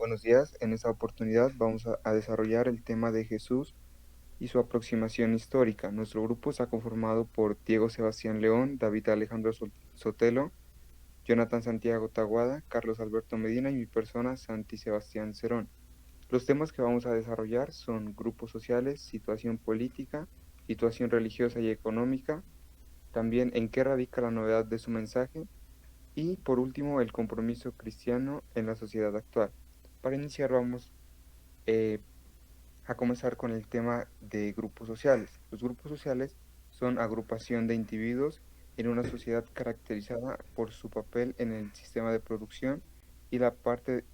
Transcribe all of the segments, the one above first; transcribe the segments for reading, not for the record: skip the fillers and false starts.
Buenos días. En esta oportunidad vamos a desarrollar el tema de Jesús y su aproximación histórica. Nuestro grupo está conformado por Diego Sebastián León, David Alejandro Sotelo, Jonathan Santiago Taguada, Carlos Alberto Medina y mi persona, Santi Sebastián Cerón. Los temas que vamos a desarrollar son grupos sociales, situación política, situación religiosa y económica, también en qué radica la novedad de su mensaje y por último el compromiso cristiano en la sociedad actual. Para iniciar vamos eh, a comenzar con el tema de grupos sociales. Los grupos sociales son agrupación de individuos en una sociedad caracterizada por su papel en el sistema de producción y la parte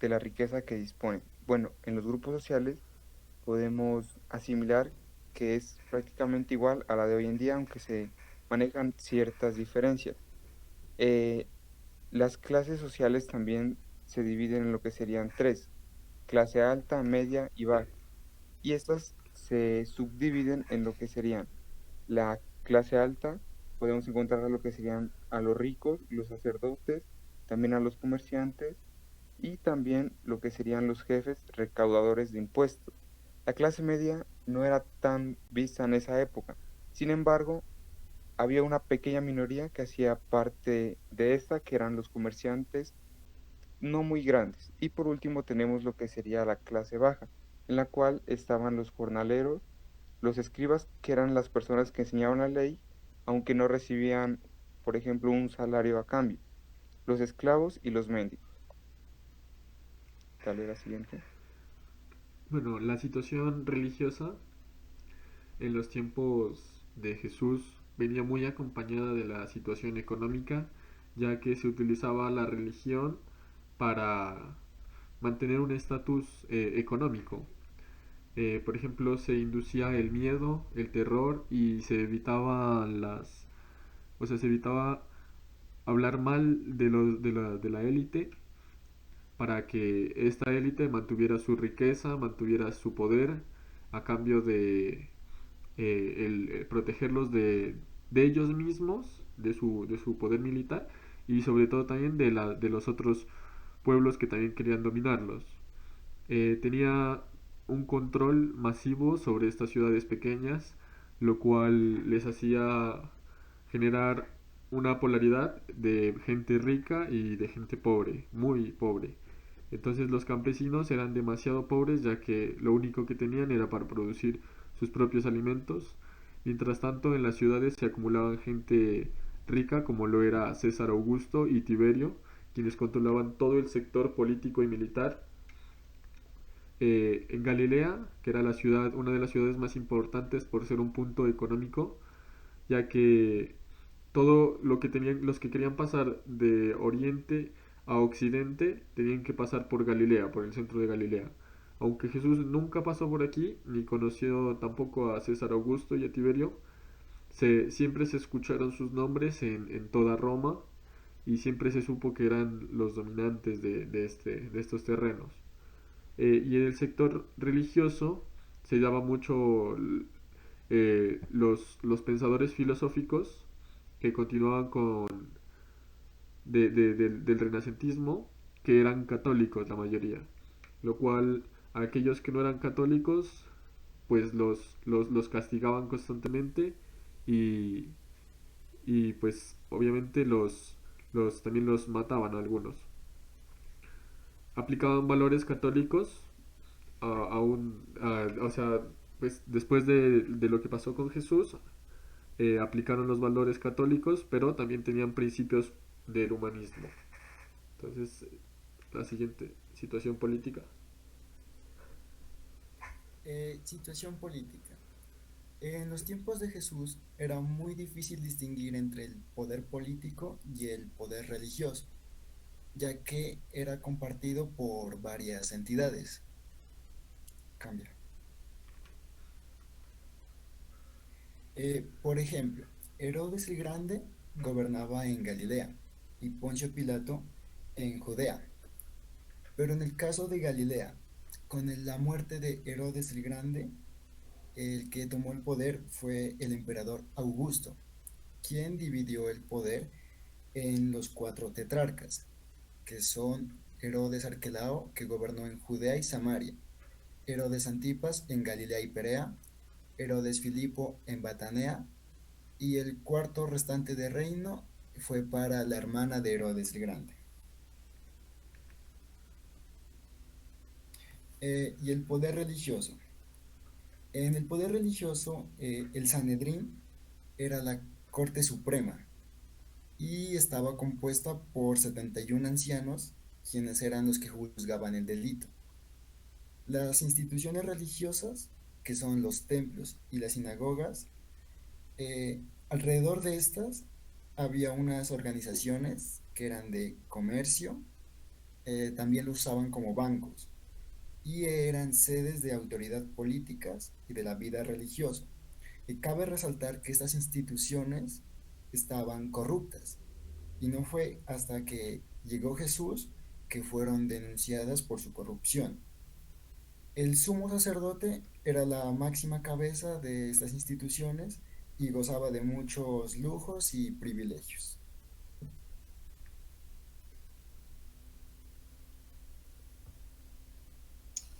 de la riqueza que disponen. Bueno, en los grupos sociales podemos asimilar que es prácticamente igual a la de hoy en día, aunque se manejan ciertas diferencias. Eh, las clases sociales también se dividen en lo que serían tres: clase alta, media y baja. Y estas se subdividen en lo que serían la clase alta, podemos encontrar a lo que serían a los ricos, los sacerdotes, también a los comerciantes y también lo que serían los jefes recaudadores de impuestos. La clase media no era tan vista en esa época. Sin embargo, había una pequeña minoría que hacía parte de esta, que eran los comerciantes no muy grandes. Y por último tenemos lo que sería la clase baja, en la cual estaban los jornaleros, los escribas, que eran las personas que enseñaban la ley, aunque no recibían, por ejemplo, un salario a cambio, los esclavos y los mendigos. Dale la siguiente. Bueno, la situación religiosa en los tiempos de Jesús venía muy acompañada de la situación económica, ya que se utilizaba la religión para mantener un estatus económico. Por ejemplo, se inducía el miedo, el terror y se evitaba se evitaba hablar mal de la élite para que esta élite mantuviera su riqueza, mantuviera su poder a cambio de protegerlos de ellos mismos, de su poder militar y sobre todo también de los otros pueblos que también querían dominarlos. Tenía un control masivo sobre estas ciudades pequeñas, lo cual les hacía generar una polaridad de gente rica y de gente pobre, muy pobre. Entonces los campesinos eran demasiado pobres ya que lo único que tenían era para producir sus propios alimentos. Mientras tanto en las ciudades se acumulaban gente rica como lo era César Augusto y Tiberio, quienes controlaban todo el sector político y militar. En Galilea, que era la ciudad, una de las ciudades más importantes por ser un punto económico, ya que todo lo que tenían, los que querían pasar de Oriente a Occidente tenían que pasar por Galilea, por el centro de Galilea. Aunque Jesús nunca pasó por aquí, ni conoció tampoco a César Augusto y a Tiberio, siempre se escucharon sus nombres en toda Roma y siempre se supo que eran los dominantes de estos terrenos. Y en el sector religioso se daba mucho los pensadores filosóficos que continuaban del renacentismo, que eran católicos la mayoría, lo cual a aquellos que no eran católicos pues los castigaban constantemente y, y pues obviamente también los mataban a algunos. Aplicaban valores católicos o sea, pues después de lo que pasó con Jesús, aplicaron los valores católicos, pero también tenían principios del humanismo. Entonces, la siguiente situación política. Situación política. En los tiempos de Jesús era muy difícil distinguir entre el poder político y el poder religioso, ya que era compartido por varias entidades. Cambia. Por ejemplo, Herodes el Grande gobernaba en Galilea y Poncio Pilato en Judea. Pero en el caso de Galilea, con la muerte de Herodes el Grande, el que tomó el poder fue el emperador Augusto, quien dividió el poder en los cuatro tetrarcas, que son Herodes Arquelao, que gobernó en Judea y Samaria, Herodes Antipas en Galilea y Perea, Herodes Filipo en Batanea, y el cuarto restante de reino fue para la hermana de Herodes el Grande. Y el poder religioso. En el poder religioso, el Sanedrín era la corte suprema y estaba compuesta por 71 ancianos, quienes eran los que juzgaban el delito. Las instituciones religiosas, que son los templos y las sinagogas, alrededor de estas había unas organizaciones que eran de comercio, también lo usaban como bancos y eran sedes de autoridad políticas y de la vida religiosa. Y cabe resaltar que estas instituciones estaban corruptas y no fue hasta que llegó Jesús que fueron denunciadas por su corrupción. El sumo sacerdote era la máxima cabeza de estas instituciones y gozaba de muchos lujos y privilegios.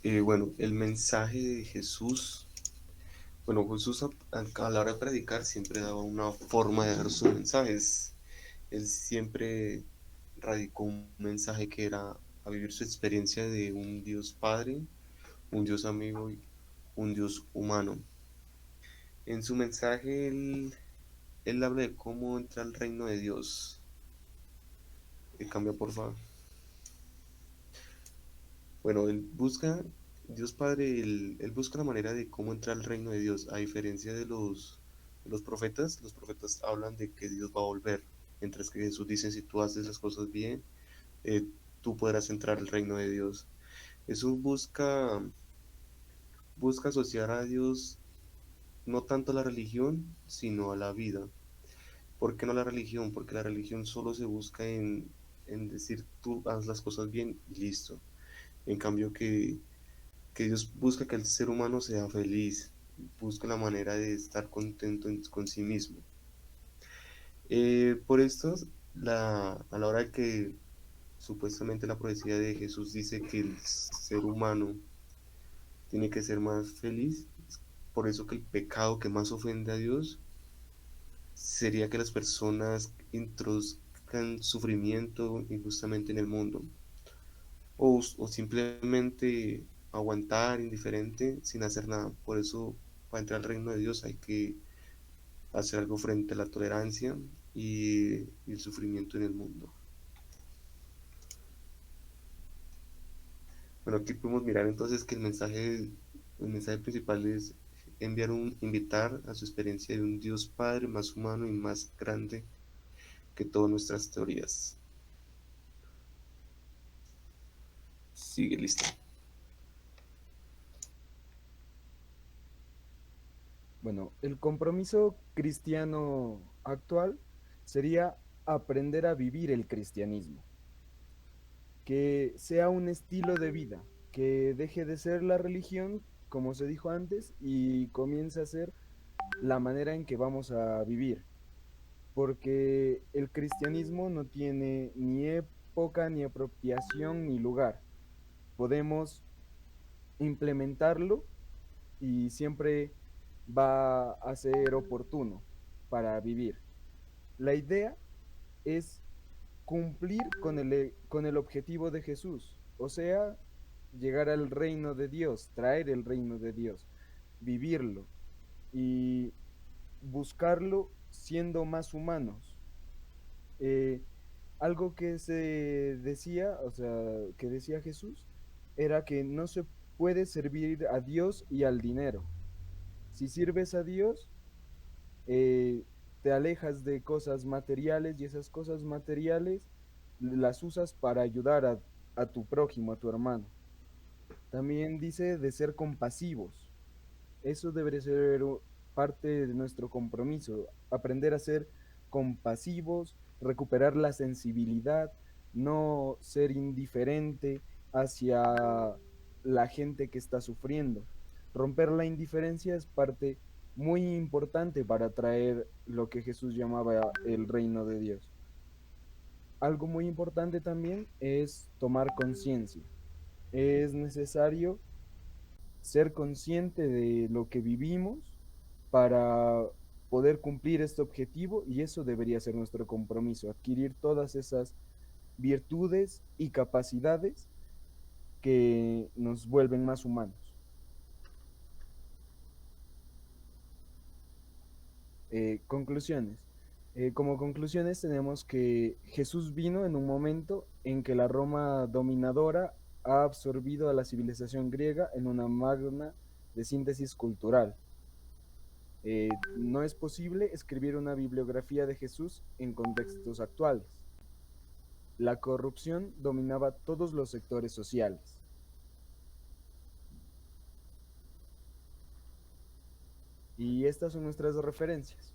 Bueno, el mensaje de Jesús, bueno, Jesús a la hora de predicar siempre daba una forma de dar sus mensajes. Él siempre radicó un mensaje que era a vivir su experiencia de un Dios Padre, un Dios amigo y un Dios humano. En su mensaje él habla de cómo entra al reino de Dios. Cambia por favor. Bueno, Dios Padre, él busca la manera de cómo entrar al reino de Dios. A diferencia de los profetas hablan de que Dios va a volver. Mientras que Jesús dice, si tú haces las cosas bien, eh, tú podrás entrar al reino de Dios. Jesús busca asociar a Dios no tanto a la religión, sino a la vida. ¿Por qué no la religión? Porque la religión solo se busca en decir tú haz las cosas bien y listo. En cambio que Dios busca que el ser humano sea feliz, busca la manera de estar contento con sí mismo. Por esto, a la hora que supuestamente la profecía de Jesús dice que el ser humano tiene que ser más feliz, por eso que el pecado que más ofende a Dios sería que las personas introduzcan sufrimiento injustamente en el mundo o simplemente aguantar indiferente sin hacer nada. Por eso, para entrar al reino de Dios hay que hacer algo frente a la tolerancia y el sufrimiento en el mundo. Bueno, aquí podemos mirar entonces que el mensaje principal es invitar a su experiencia de un Dios Padre más humano y más grande que todas nuestras teorías. Sigue, listo. Bueno, el compromiso cristiano actual sería aprender a vivir el cristianismo, que sea un estilo de vida, que deje de ser la religión, como se dijo antes, y comience a ser la manera en que vamos a vivir, porque el cristianismo no tiene ni época, ni apropiación, ni lugar. Podemos implementarlo y siempre va a ser oportuno para vivir. La idea es cumplir con el objetivo de Jesús, o sea, llegar al reino de Dios, traer el reino de Dios, vivirlo y buscarlo siendo más humanos. Eh, Algo que se decía, o sea, que decía Jesús, era que no se puede servir a Dios y al dinero. Si sirves a Dios, eh, te alejas de cosas materiales y esas cosas materiales las usas para ayudar a tu prójimo, a tu hermano. También dice de ser compasivos. Eso debería ser parte de nuestro compromiso, aprender a ser compasivos, recuperar la sensibilidad, no ser indiferente hacia la gente que está sufriendo. Romper la indiferencia es parte muy importante para traer lo que Jesús llamaba el reino de Dios. algo muy importante también es tomar conciencia. Es necesario ser consciente de lo que vivimos para poder cumplir este objetivo y eso debería ser nuestro compromiso, adquirir todas esas virtudes y capacidades que nos vuelven más humanos. Conclusiones. Como conclusiones tenemos que Jesús vino en un momento en que la Roma dominadora ha absorbido a la civilización griega en una magna de síntesis cultural. No es posible escribir una bibliografía de Jesús en contextos actuales. La corrupción dominaba todos los sectores sociales. Y estas son nuestras referencias.